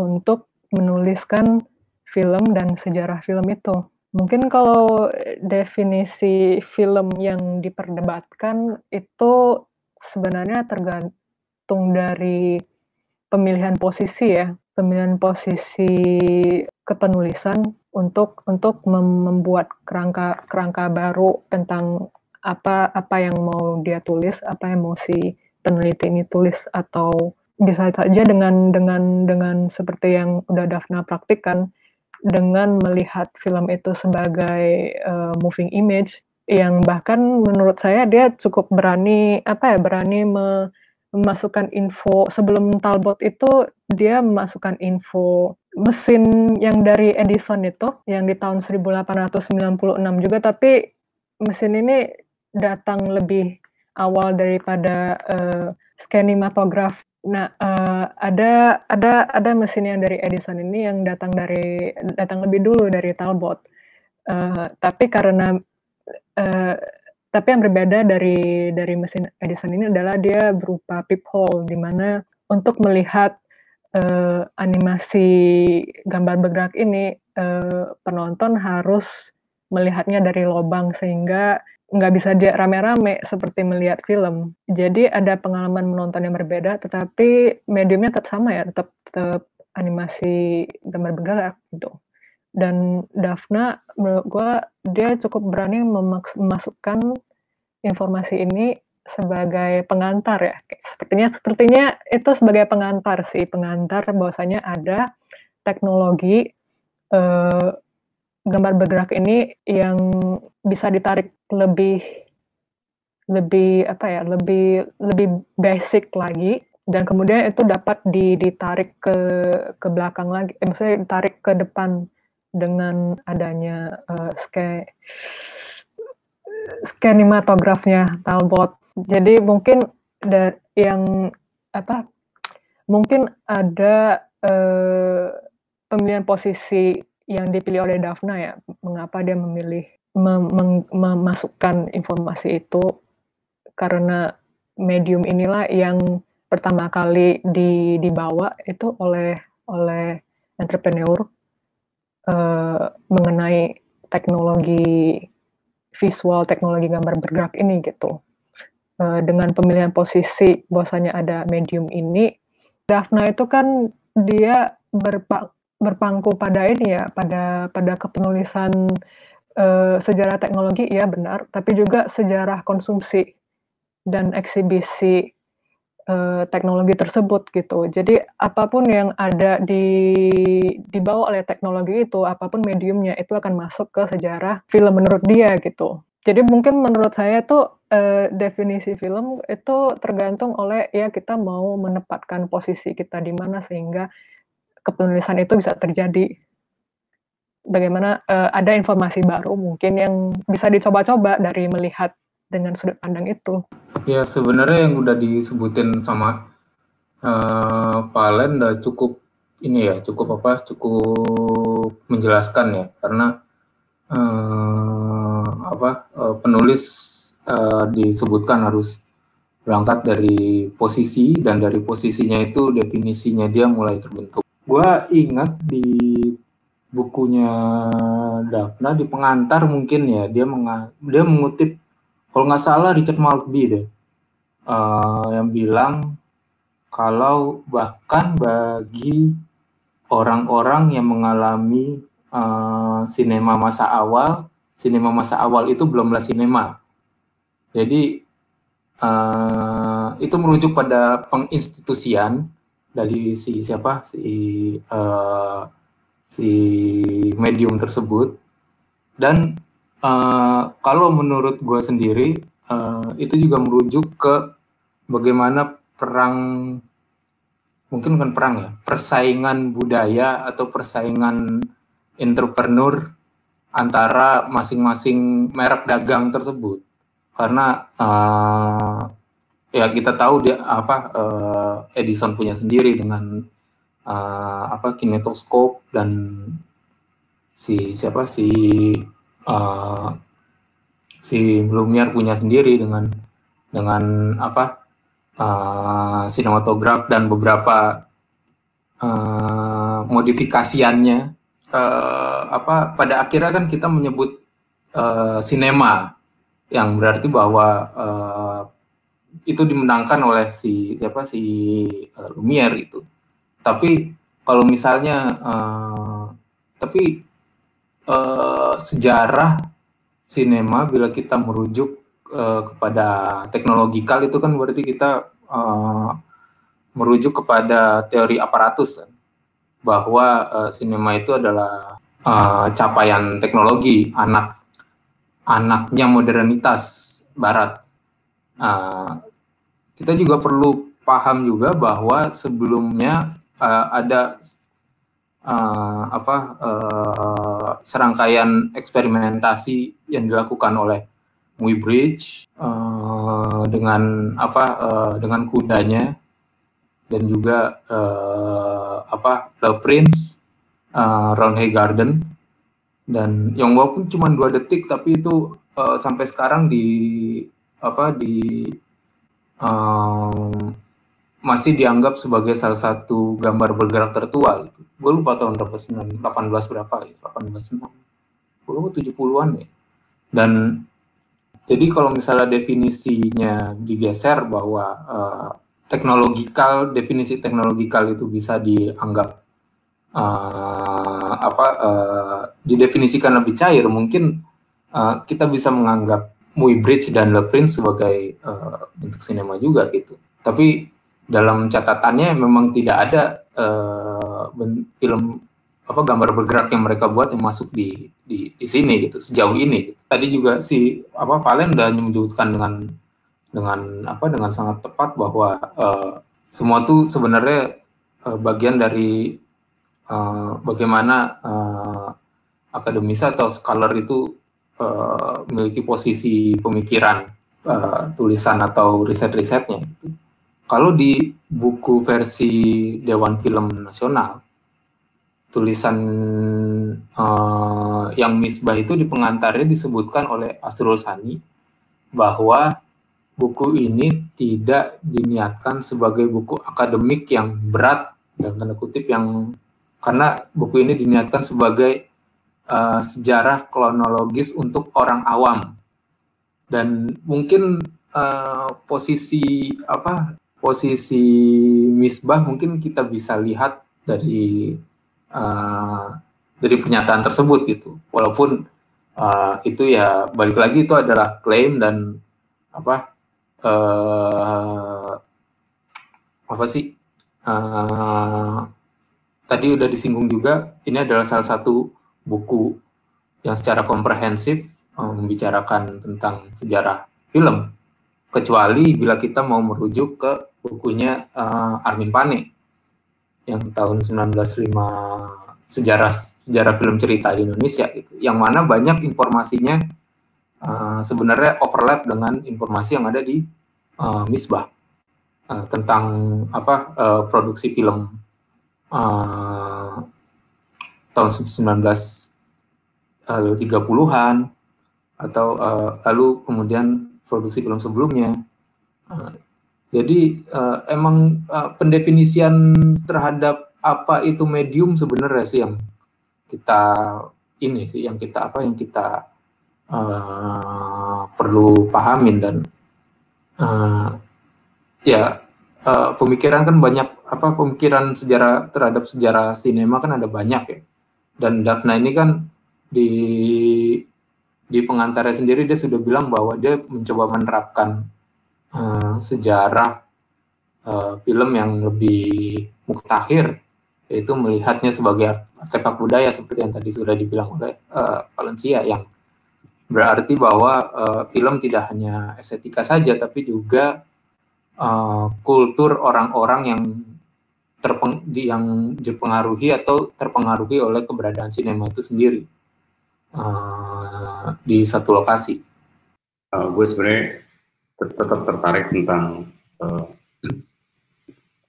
Speaker 3: untuk menuliskan film dan sejarah film itu. Mungkin kalau definisi film yang diperdebatkan itu sebenarnya tergantung dari pemilihan posisi ya, pemilihan posisi kepenulisan untuk membuat kerangka baru tentang apa yang mau dia tulis, apa yang mau si peneliti ini tulis, atau bisa saja dengan seperti yang udah Daphna praktikkan, dengan melihat film itu sebagai moving image, yang bahkan menurut saya dia cukup berani memasukkan info. Sebelum Talbot itu dia memasukkan info mesin yang dari Edison itu, yang di tahun 1896 juga, tapi mesin ini datang lebih awal daripada skenimatograf. Nah, ada mesin yang dari Edison ini yang datang lebih dulu dari Talbot. Tapi yang berbeda dari mesin Edison ini adalah dia berupa peephole, di mana untuk melihat animasi gambar bergerak ini, penonton harus melihatnya dari lubang, sehingga nggak bisa dia rame-rame seperti melihat film. Jadi ada pengalaman menonton yang berbeda, tetapi mediumnya tetap sama ya, tetap animasi gambar bergerak gitu. Dan Daphna, menurut gue, dia cukup berani memasukkan informasi ini sebagai pengantar ya. Sepertinya itu sebagai pengantar bahwasanya ada teknologi gambar bergerak ini yang bisa ditarik lebih basic lagi, dan kemudian itu dapat ditarik ke belakang lagi, maksudnya ditarik ke depan dengan adanya skenimatografnya Talbot. Jadi mungkin mungkin ada pemilihan posisi yang dipilih oleh Daphna ya, mengapa dia memilih memasukkan informasi itu, karena medium inilah yang pertama kali dibawa itu oleh entrepreneur mengenai teknologi visual, teknologi gambar bergerak ini gitu. Dengan pemilihan posisi bahwasanya ada medium ini, Daphna itu kan dia berpangku pada ini ya, pada kepenulisan sejarah teknologi, ya benar, tapi juga sejarah konsumsi dan eksibisi teknologi tersebut gitu. Jadi apapun yang ada dibawa oleh teknologi itu, apapun mediumnya, itu akan masuk ke sejarah film menurut dia gitu. Jadi mungkin menurut saya tuh definisi film itu tergantung oleh ya kita mau menempatkan posisi kita di mana sehingga kepenulisan itu bisa terjadi. Bagaimana ada informasi baru mungkin yang bisa dicoba-coba dari melihat dengan sudut pandang itu.
Speaker 2: Ya sebenarnya yang udah disebutin sama Valen udah cukup ini ya, cukup menjelaskan ya, karena penulis disebutkan harus berangkat dari posisi, dan dari posisinya itu definisinya dia mulai terbentuk. Gua ingat di bukunya Daphna di pengantar mungkin ya, dia mengutip kalau nggak salah Richard Maltby deh, yang bilang kalau bahkan bagi orang-orang yang mengalami sinema masa awal itu belumlah sinema. Jadi itu merujuk pada penginstitusian dari si medium tersebut. Dan kalau menurut gue sendiri itu juga merujuk ke bagaimana persaingan budaya atau persaingan entrepreneur antara masing-masing merek dagang tersebut. Karena ya kita tahu Edison punya sendiri dengan kinetoskop, dan si Lumière punya sendiri dengan sinematograf dan beberapa modifikasiannya. Pada akhirnya kan kita menyebut sinema, yang berarti bahwa itu dimenangkan oleh si Lumière itu. Tapi kalau misalnya sejarah sinema, bila kita merujuk kepada teknologikal, itu kan berarti kita merujuk kepada teori aparatus, bahwa sinema itu adalah capaian teknologi, anaknya modernitas barat. Kita juga perlu paham juga bahwa sebelumnya ada serangkaian eksperimentasi yang dilakukan oleh Muybridge dengan kudanya, dan juga Le Prince, Ron Haygarden, dan yang walaupun cuma 2 detik tapi itu sampai sekarang masih dianggap sebagai salah satu gambar bergerak tertua. Gue lupa tahun berapa, 18 berapa ya, 70-an ya. Dan jadi kalau misalnya definisinya digeser bahwa definisi teknologikal itu bisa dianggap didefinisikan lebih cair, mungkin kita bisa menganggap Muybridge dan Le Prince sebagai bentuk sinema juga gitu. Tapi dalam catatannya memang tidak ada film gambar bergerak yang mereka buat yang masuk di sini gitu, sejauh ini gitu. Tadi juga Valen udah menyebutkan dengan sangat tepat bahwa semua itu sebenarnya bagian dari bagaimana akademisi atau scholar itu memiliki posisi pemikiran tulisan atau riset-risetnya gitu. Kalau di buku versi Dewan Film Nasional tulisan yang Misbah itu di pengantarnya disebutkan oleh Asrul Sani bahwa buku ini tidak diniatkan sebagai buku akademik yang berat, dalam tanda kutip, yang karena buku ini diniatkan sebagai sejarah kronologis untuk orang awam. Dan mungkin posisi Misbah mungkin kita bisa lihat dari pernyataan tersebut gitu. Walaupun itu ya balik lagi itu adalah klaim dan tadi udah disinggung juga, ini adalah salah satu buku yang secara komprehensif membicarakan tentang sejarah film, kecuali bila kita mau merujuk ke bukunya Armin Pane yang tahun 1905, sejarah film cerita di Indonesia gitu, yang mana banyak informasinya sebenarnya overlap dengan informasi yang ada di Misbah tentang produksi film tahun 1930-an atau lalu kemudian produksi film sebelumnya. Jadi emang pendefinisian terhadap apa itu medium sebenarnya sih yang kita perlu pahamin. Dan pemikiran kan banyak, pemikiran sejarah terhadap sejarah sinema kan ada banyak ya. Dan Daphna ini kan di pengantarnya sendiri dia sudah bilang bahwa dia mencoba menerapkan sejarah film yang lebih muktakhir, yaitu melihatnya sebagai artefak budaya seperti yang tadi sudah dibilang oleh Valencia, yang berarti bahwa film tidak hanya estetika saja, tapi juga kultur orang-orang yang dipengaruhi atau terpengaruhi oleh keberadaan sinema itu sendiri di satu lokasi.
Speaker 1: Gue sebenarnya tetap tertarik tentang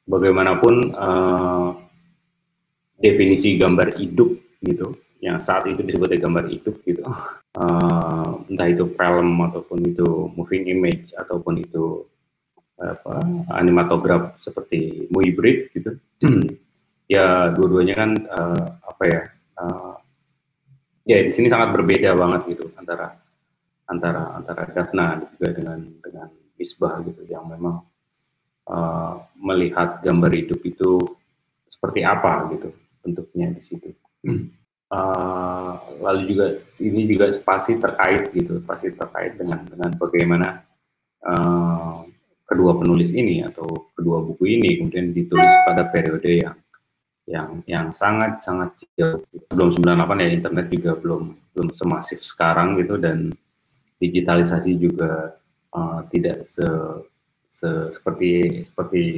Speaker 1: bagaimanapun definisi gambar hidup gitu, yang saat itu disebutnya gambar hidup gitu, entah itu film ataupun itu moving image ataupun itu animatograf seperti Muybrid gitu. Ya dua-duanya kan ya di sini sangat berbeda banget gitu antara Daphna juga dengan Misbah gitu, yang memang melihat gambar hidup itu seperti apa gitu bentuknya di situ. Lalu juga ini juga pasti terkait dengan bagaimana kedua penulis ini atau kedua buku ini kemudian ditulis pada periode yang sangat jauh. Sebelum 98 ya internet juga belum semasif sekarang gitu, dan digitalisasi juga tidak seperti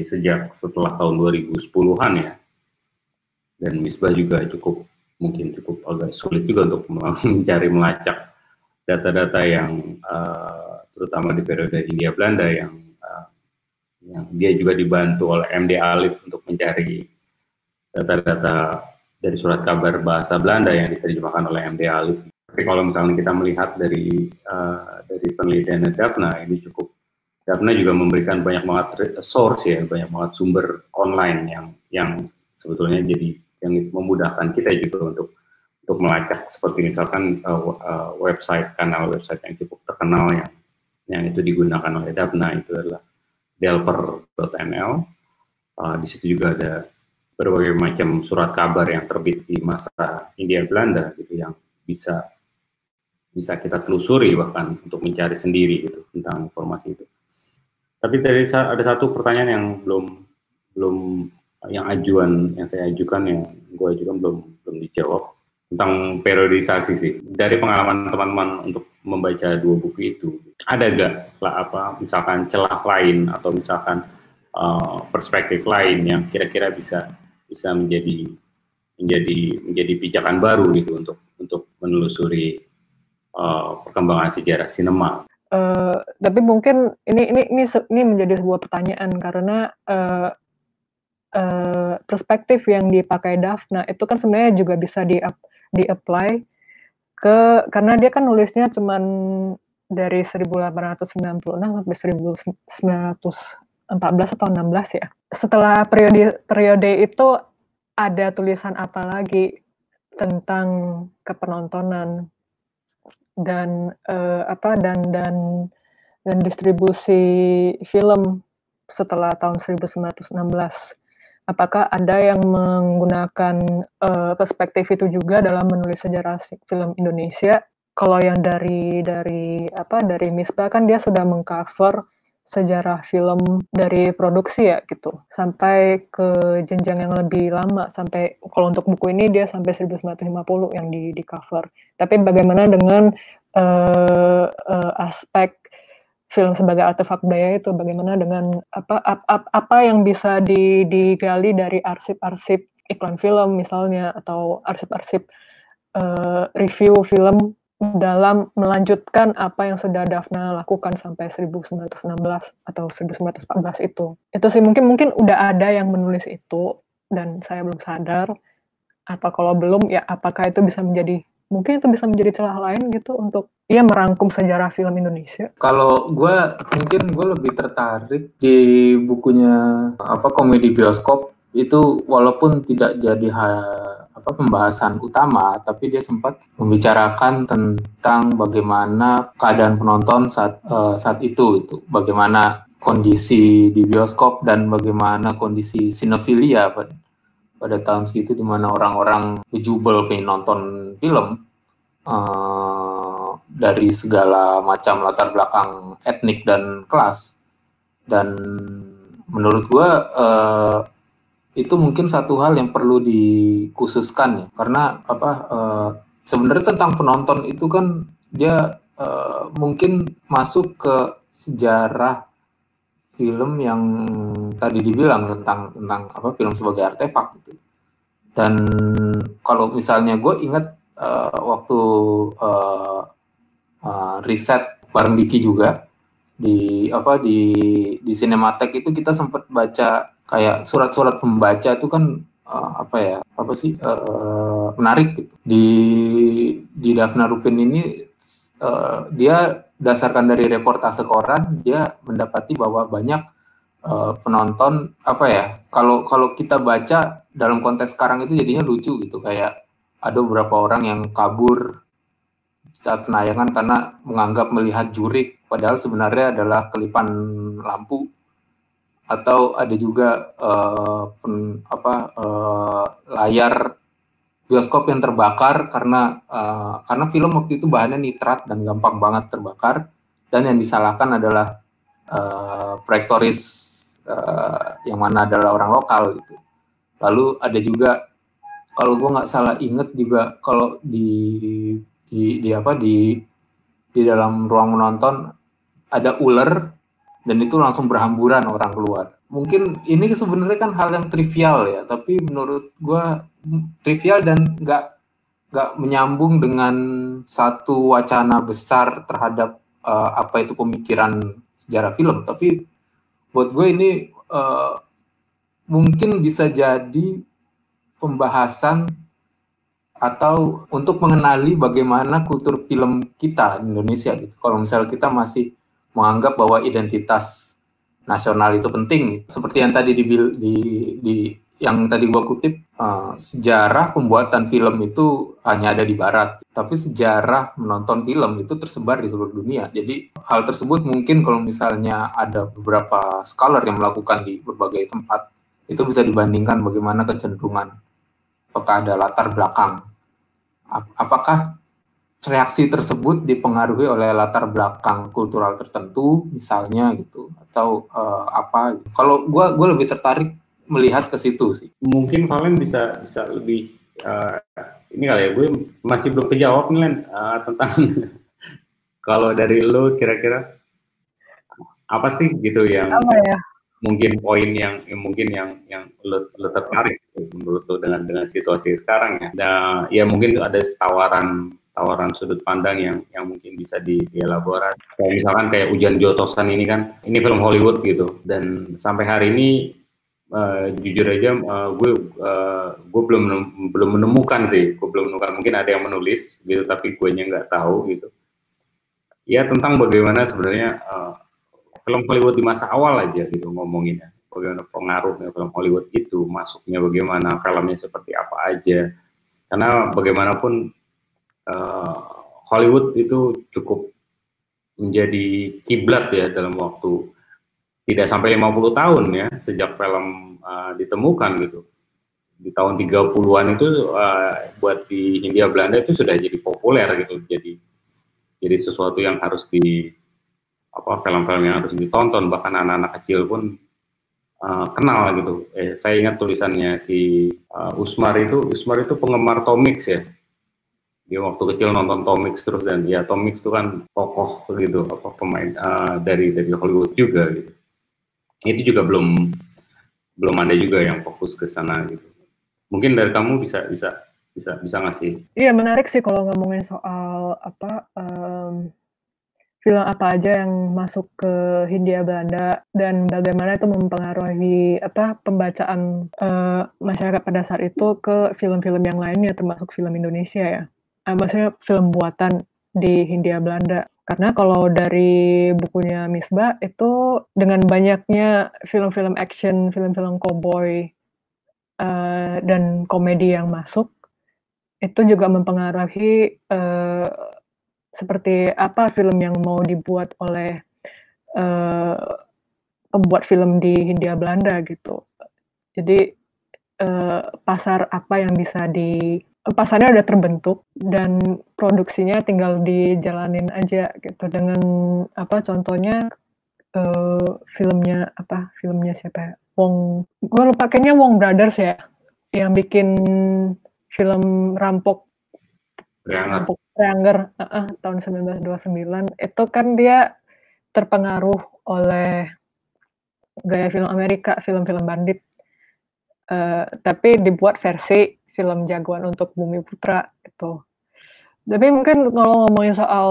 Speaker 1: sejak setelah tahun 2010-an ya. Dan Misbah juga cukup agak sulit juga untuk melacak data-data yang terutama di periode Hindia Belanda yang dia juga dibantu oleh MD Alif untuk mencari data-data dari surat kabar bahasa Belanda yang diterjemahkan oleh MD Alif. Tapi kalau misalnya kita melihat dari penelitian Daphna ini Daphna juga memberikan banyak banget source ya, banyak banget sumber online yang sebetulnya jadi yang memudahkan kita juga untuk melacak, seperti misalkan kanal website yang cukup terkenal yang itu digunakan oleh Daphna itu adalah delper.nl. Di situ juga ada berbagai macam surat kabar yang terbit di masa Hindia Belanda gitu, yang bisa kita telusuri bahkan untuk mencari sendiri gitu tentang informasi itu. Tapi ada satu pertanyaan yang yang saya ajukan belum dijawab tentang periodisasi sih. Dari pengalaman teman-teman untuk membaca dua buku itu, ada gak misalkan celah lain atau misalkan perspektif lain yang kira-kira bisa menjadi pijakan baru gitu untuk menelusuri perkembangan sejarah sinema?
Speaker 3: Tapi mungkin ini menjadi sebuah pertanyaan karena perspektif yang dipakai Daphna itu kan sebenarnya juga bisa di-apply karena dia kan nulisnya cuman dari 1896 sampai 1914 atau 16 ya. Setelah periode itu ada tulisan apa lagi tentang kepenontonan dan dan distribusi film setelah tahun 1916. Apakah ada yang menggunakan perspektif itu juga dalam menulis sejarah film Indonesia? Kalau yang dari Misbah kan dia sudah mengcover sejarah film dari produksi ya gitu, sampai ke jenjang yang lebih lama, sampai kalau untuk buku ini dia sampai 1950 yang di cover. Tapi bagaimana dengan aspek film sebagai artefak budaya itu, bagaimana dengan apa yang bisa digali dari arsip-arsip iklan film misalnya, atau arsip-arsip review film dalam melanjutkan apa yang sudah Daphna lakukan sampai 1916 atau 1914 itu. Itu sih mungkin udah ada yang menulis itu dan saya belum sadar, atau kalau belum ya apakah itu bisa menjadi celah lain gitu untuk merangkum sejarah film Indonesia.
Speaker 2: Kalau mungkin gue lebih tertarik di bukunya Komedi Bioskop itu, walaupun tidak jadi pembahasan utama, tapi dia sempat membicarakan tentang bagaimana keadaan penonton saat itu, bagaimana kondisi di bioskop dan bagaimana kondisi sinefilia pada tahun segitu, di mana orang-orang bejubel pengen nonton film dari segala macam latar belakang etnik dan kelas. Dan menurut gue itu mungkin satu hal yang perlu dikhususkan ya, karena sebenarnya tentang penonton itu kan dia mungkin masuk ke sejarah film yang tadi dibilang tentang film sebagai artefak gitu. Dan kalau misalnya gue ingat waktu riset bareng Diki juga di Cinematheque itu, kita sempat baca kayak surat-surat pembaca itu kan menarik gitu. Di Daphna Rupin ini dia dasarkan dari reportase koran, dia mendapati bahwa banyak penonton kalau kita baca dalam konteks sekarang itu jadinya lucu gitu, kayak ada beberapa orang yang kabur saat penayangan karena menganggap melihat jurik padahal sebenarnya adalah kelipan lampu, atau ada juga layar bioskop yang terbakar karena film waktu itu bahannya nitrat dan gampang banget terbakar, dan yang disalahkan adalah proyektoris yang mana adalah orang lokal gitu. Lalu ada juga, kalau gue nggak salah inget juga, kalau di dalam ruang menonton ada ular dan itu langsung berhamburan orang keluar. Mungkin ini sebenarnya kan hal yang trivial ya, tapi menurut gue trivial dan nggak menyambung dengan satu wacana besar terhadap apa itu pemikiran sejarah film. Tapi buat gue ini mungkin bisa jadi pembahasan atau untuk mengenali bagaimana kultur film kita di Indonesia gitu. Kalau misalnya kita masih menganggap bahwa identitas nasional itu penting, seperti yang tadi yang tadi gua kutip, sejarah pembuatan film itu hanya ada di Barat, tapi sejarah menonton film itu tersebar di seluruh dunia. Jadi hal tersebut mungkin kalau misalnya ada beberapa scholar yang melakukan di berbagai tempat, itu bisa dibandingkan bagaimana kecenderungan, apakah ada latar belakang, apakah reaksi tersebut dipengaruhi oleh latar belakang kultural tertentu misalnya gitu, atau apa. Kalau gue lebih tertarik melihat ke situ sih.
Speaker 1: Mungkin Valen bisa lebih ini kali ya, gue masih belum kejawab nih Len, tentang kalau dari lo kira-kira apa sih gitu yang mungkin poin yang lo tertarik menurut lo dengan situasi sekarang ya. Nah, ya mungkin ada tawaran sudut pandang yang mungkin bisa dielaborasi. Kayak misalkan kayak Hujan Jotosan ini kan, ini film Hollywood gitu, dan sampai hari ini jujur aja gue belum menemukan sih, mungkin ada yang menulis gitu tapi gue nya nggak tahu gitu ya, tentang bagaimana sebenarnya film Hollywood di masa awal aja gitu ngomonginnya, bagaimana pengaruhnya film Hollywood itu, masuknya bagaimana, filmnya seperti apa aja, karena bagaimanapun Hollywood itu cukup menjadi kiblat ya dalam waktu tidak sampai 50 tahun ya sejak film ditemukan gitu. Di tahun 30-an itu buat di Hindia Belanda itu sudah jadi populer gitu. Jadi sesuatu yang harus film-film yang harus ditonton, bahkan anak-anak kecil pun kenal gitu. Saya ingat tulisannya si Usmar itu penggemar Tom Mix ya. Dia waktu kecil nonton Tom Mix terus, dan ya Tom Mix itu kan tokoh gitu, pemain dari Hollywood juga gitu. Itu juga belum ada juga yang fokus ke sana gitu. Mungkin dari kamu bisa ngasih.
Speaker 3: Iya, menarik sih kalau ngomongin soal film apa aja yang masuk ke Hindia Belanda dan bagaimana itu mempengaruhi pembacaan masyarakat pada saat itu ke film-film yang lainnya, termasuk film Indonesia ya. Maksudnya film buatan di Hindia Belanda. Karena kalau dari bukunya Misbah itu dengan banyaknya film-film action, film-film cowboy dan komedi yang masuk, itu juga mempengaruhi seperti apa film yang mau dibuat oleh pembuat film di Hindia Belanda gitu. Jadi pasar apa yang bisa pasarnya udah terbentuk dan produksinya tinggal dijalanin aja gitu dengan contohnya filmnya siapa ya? Gue lupa, kayaknya Wong Brothers ya yang bikin film Rampok Trianger tahun 1929. Itu kan dia terpengaruh oleh gaya film Amerika, film-film bandit, tapi dibuat versi film jagoan untuk Bumi Putra itu. Tapi mungkin kalau ngomongin soal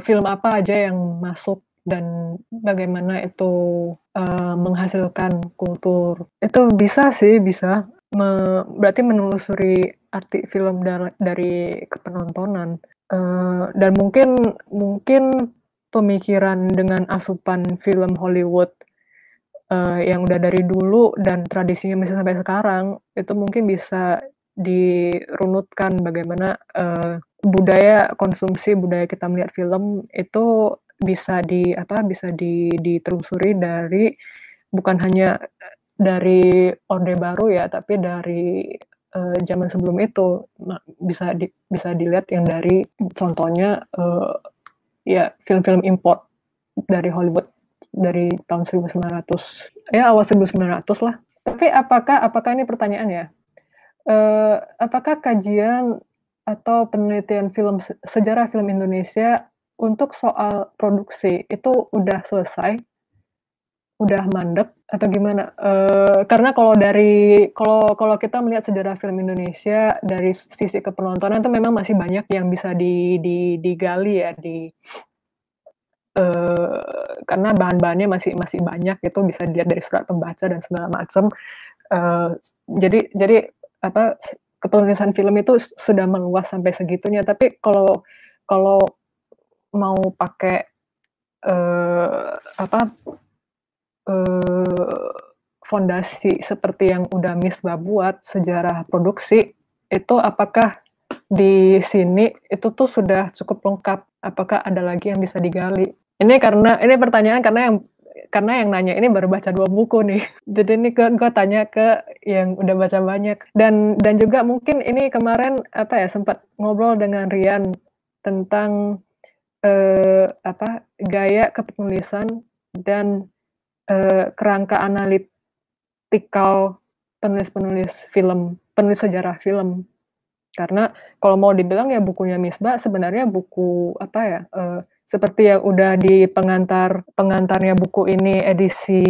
Speaker 3: film apa aja yang masuk dan bagaimana itu menghasilkan kultur, itu bisa berarti menelusuri arti film dari kepenontonan, dan mungkin pemikiran dengan asupan film Hollywood yang udah dari dulu dan tradisinya masih sampai sekarang, itu mungkin bisa dirunutkan bagaimana budaya kita melihat film itu bisa ditelusuri dari bukan hanya dari Orde Baru ya, tapi dari zaman sebelum itu bisa dilihat yang dari contohnya ya film-film import dari Hollywood dari tahun 1900 ya, awal 1900 lah. Tapi apakah ini pertanyaan ya? Apakah kajian atau penelitian sejarah film Indonesia untuk soal produksi itu udah selesai, udah mandek atau gimana? Karena kalau kita melihat sejarah film Indonesia dari sisi kepenontonan itu memang masih banyak yang bisa digali ya karena bahan-bahannya masih banyak, itu bisa dilihat dari surat pembaca dan segala macam. Jadi kepenulisan film itu sudah meluas sampai segitunya. Tapi kalau mau pakai fondasi seperti yang udah Misbah buat sejarah produksi, itu apakah di sini itu tuh sudah cukup lengkap? Apakah ada lagi yang bisa digali? Ini pertanyaan karena yang nanya ini baru baca 2 buku nih. Jadi ini gue tanya ke yang udah baca banyak. Dan juga mungkin ini kemarin sempat ngobrol dengan Rian tentang gaya kepenulisan dan kerangka analitikal penulis sejarah film. Karena kalau mau dibilang ya bukunya Misbah sebenarnya buku seperti yang udah di pengantarnya buku ini, edisi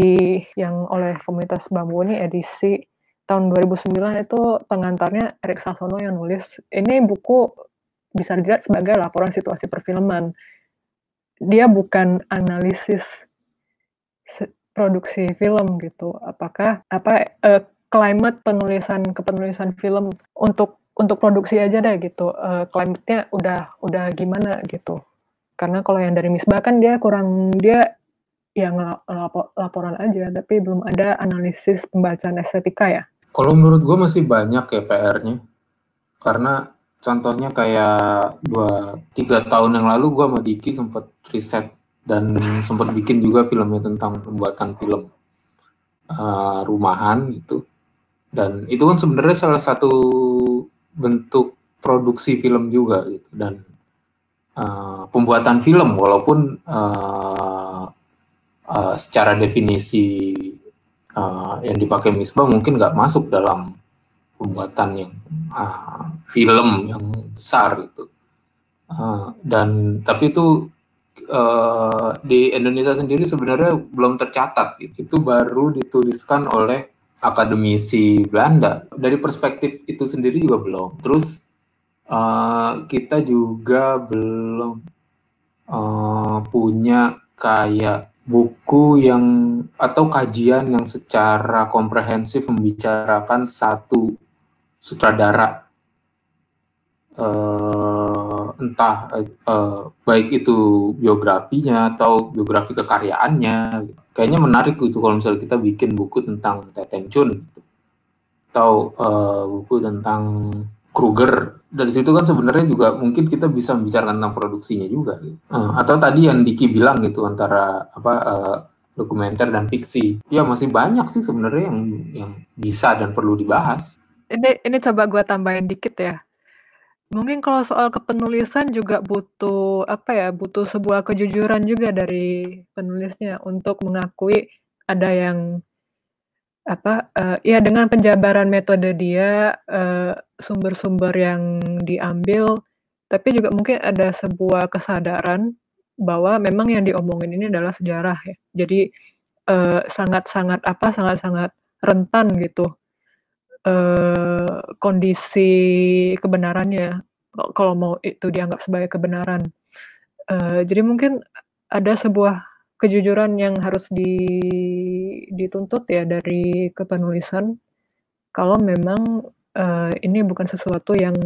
Speaker 3: yang oleh komunitas Bambu ini, edisi tahun 2009, itu pengantarnya Erik Sasono yang nulis. Ini buku bisa dilihat sebagai laporan situasi perfilman. Dia bukan analisis produksi film gitu. Apakah climate kepenulisan film untuk produksi aja deh gitu. Climate-nya udah gimana gitu. Karena kalau yang dari Misbah kan dia yang laporan aja, tapi belum ada analisis pembacaan estetika ya.
Speaker 2: Kalau menurut gue masih banyak ya PR-nya. Karena contohnya kayak 2-3 tahun yang lalu gue sama Diki sempat riset dan sempat bikin juga filmnya tentang pembuatan film rumahan gitu. Dan itu kan sebenarnya salah satu bentuk produksi film juga gitu. Dan pembuatan film walaupun secara definisi yang dipakai Misbah mungkin nggak masuk dalam pembuatan yang film yang besar gitu. Dan tapi itu di Indonesia sendiri sebenarnya belum tercatat gitu. Itu baru dituliskan oleh akademisi Belanda. Dari perspektif itu sendiri juga belum. Terus kita juga belum punya kayak buku yang atau kajian yang secara komprehensif membicarakan satu sutradara, entah baik itu biografinya atau biografi kekaryaannya. Kayaknya menarik gitu kalau misalnya kita bikin buku tentang Teteng Chun gitu. Atau buku tentang Kruger. Dari situ kan sebenarnya juga mungkin kita bisa membicarakan tentang produksinya juga gitu. Atau tadi yang Diki bilang gitu antara dokumenter dan fiksi. Ya masih banyak sih sebenarnya yang bisa dan perlu dibahas.
Speaker 3: Ini coba gue tambahin dikit ya. Mungkin kalau soal kepenulisan juga butuh sebuah kejujuran juga dari penulisnya untuk mengakui ada yang ya dengan penjabaran metode dia, sumber-sumber yang diambil, tapi juga mungkin ada sebuah kesadaran bahwa memang yang diomongin ini adalah sejarah ya. Jadi sangat-sangat rentan gitu kondisi kebenarannya kalau mau itu dianggap sebagai kebenaran. Jadi mungkin ada sebuah kejujuran yang harus dituntut ya dari kepenulisan kalau memang ini bukan sesuatu yang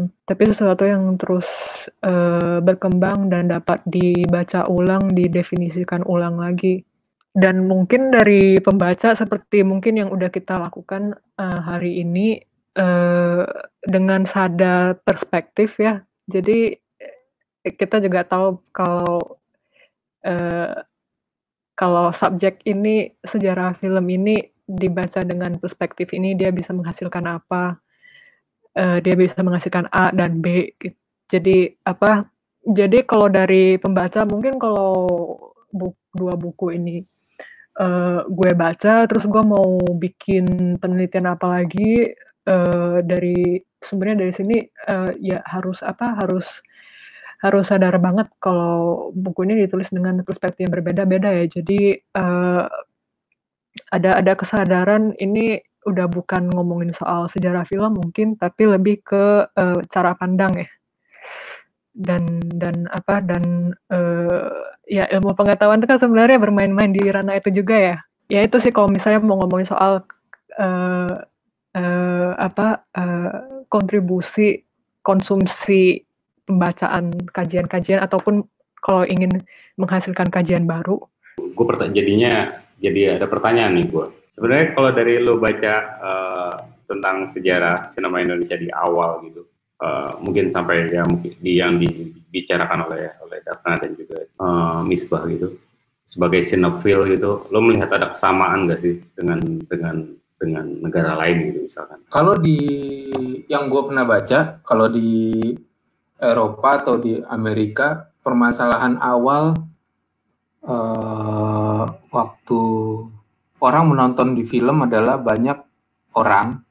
Speaker 3: terus berkembang dan dapat dibaca ulang, didefinisikan ulang lagi. Dan mungkin dari pembaca seperti mungkin yang udah kita lakukan hari ini dengan sadar perspektif ya. Jadi kita juga tahu kalau subjek ini, sejarah film ini dibaca dengan perspektif ini, dia bisa menghasilkan apa, dia bisa menghasilkan A dan B. Gitu. Jadi kalau dari pembaca, mungkin kalau dua buku ini gue baca, terus gue mau bikin penelitian apa lagi, sebenarnya dari sini ya harus sadar banget kalau buku ini ditulis dengan perspektif yang berbeda-beda ya. Jadi ada kesadaran ini udah bukan ngomongin soal sejarah film mungkin, tapi lebih ke cara pandang ya. Dan ya ilmu pengetahuan itu kan sebenarnya bermain-main di ranah itu juga ya. Ya itu sih kalau misalnya mau ngomongin soal kontribusi konsumsi pembacaan kajian-kajian ataupun kalau ingin menghasilkan kajian baru.
Speaker 1: Gue jadi ada pertanyaan nih gue. Sebenarnya kalau dari lo baca tentang sejarah sinema Indonesia di awal gitu, mungkin sampai yang dibicarakan oleh Daphna dan juga Misbah gitu, sebagai sinopfil gitu, lo melihat ada kesamaan nggak sih dengan negara lain gitu misalkan?
Speaker 2: Kalau yang gue pernah baca, kalau di Eropa atau di Amerika, permasalahan awal waktu orang menonton di film adalah banyak orang,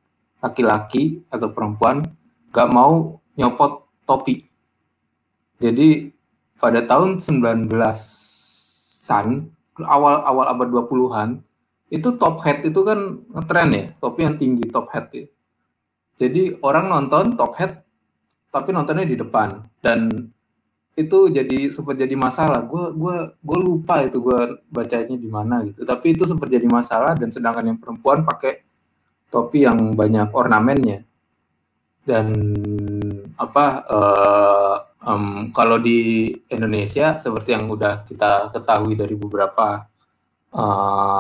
Speaker 2: laki-laki atau perempuan, gak mau nyopot topi. Jadi pada tahun 19-an, awal abad 20-an, itu top hat itu kan ngetren ya, topi yang tinggi, top hat ya. Jadi orang nonton top hat, tapi nontonnya di depan. Dan itu sempat jadi masalah. Gue lupa itu gue bacanya di mana gitu. Tapi itu sempat jadi masalah, dan sedangkan yang perempuan pakai topi yang banyak ornamennya. Dan kalau di Indonesia seperti yang udah kita ketahui dari beberapa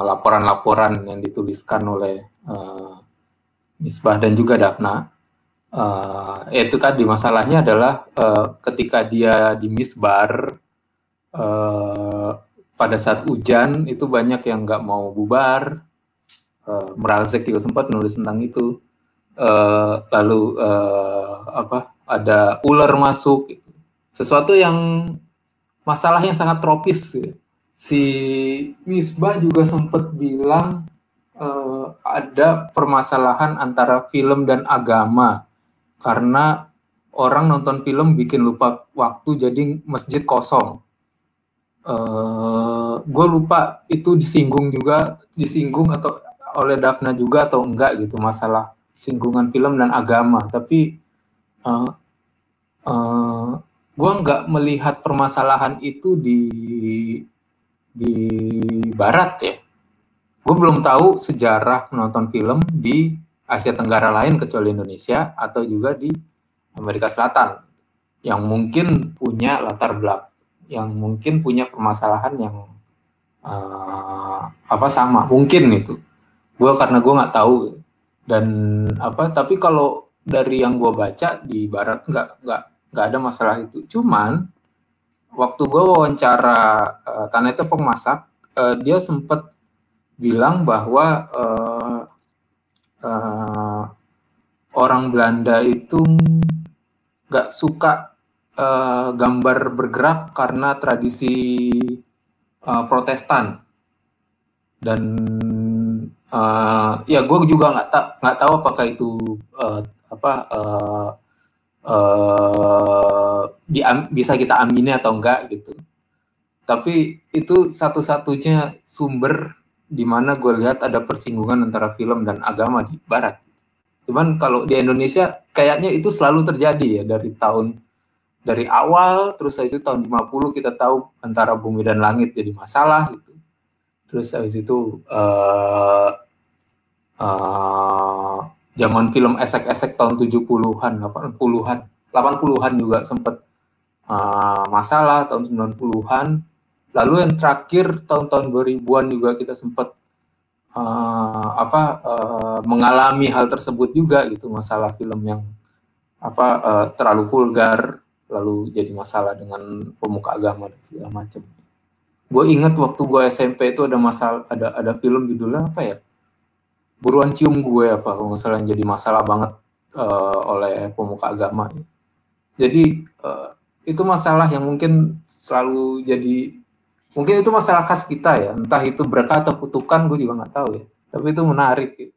Speaker 2: laporan-laporan yang dituliskan oleh Misbah dan juga Dafna, itu tadi masalahnya adalah ketika dia di misbar pada saat hujan itu banyak yang nggak mau bubar. Meralzek juga sempat nulis tentang itu. Lalu ada ular masuk, sesuatu yang masalah yang sangat tropis. Si Misbah juga sempat bilang ada permasalahan antara film dan agama, karena orang nonton film bikin lupa waktu, jadi masjid kosong. Gue lupa itu disinggung atau oleh Dafna juga atau enggak gitu, masalah singgungan film dan agama. Tapi gue nggak melihat permasalahan itu di Barat ya. Gue belum tahu sejarah menonton film di Asia Tenggara lain kecuali Indonesia, atau juga di Amerika Selatan yang mungkin punya latar belakang, yang mungkin punya permasalahan yang sama, mungkin itu. Karena gue nggak tahu. Dan tapi kalau dari yang gue baca di Barat nggak ada masalah itu. Cuman waktu gue wawancara Taneta Pengmasak, dia sempat bilang bahwa orang Belanda itu nggak suka gambar bergerak karena tradisi Protestan. Dan ya gue juga nggak tahu apakah itu bisa kita amini atau enggak gitu. Tapi itu satu-satunya sumber di mana gue lihat ada persinggungan antara film dan agama di Barat. Cuman kalau di Indonesia kayaknya itu selalu terjadi ya, dari awal, terus habis itu tahun 50 kita tahu antara bumi dan langit jadi masalah gitu. Terus habis itu zaman film esek-esek tahun 70-an, 80-an juga sempat masalah tahun 90-an. Lalu yang terakhir tahun-tahun 2000-an juga kita sempat mengalami hal tersebut juga gitu, masalah film yang terlalu vulgar, lalu jadi masalah dengan pemuka agama dan segala macam. Gue ingat waktu gue SMP itu ada film judulnya apa ya, Buruan Cium Gue kalau nggak salah, yang jadi masalah banget oleh pemuka agama. Jadi itu masalah yang mungkin selalu jadi, mungkin itu masalah khas kita ya, entah itu berkah atau kutukan gue juga nggak tahu ya, tapi itu menarik.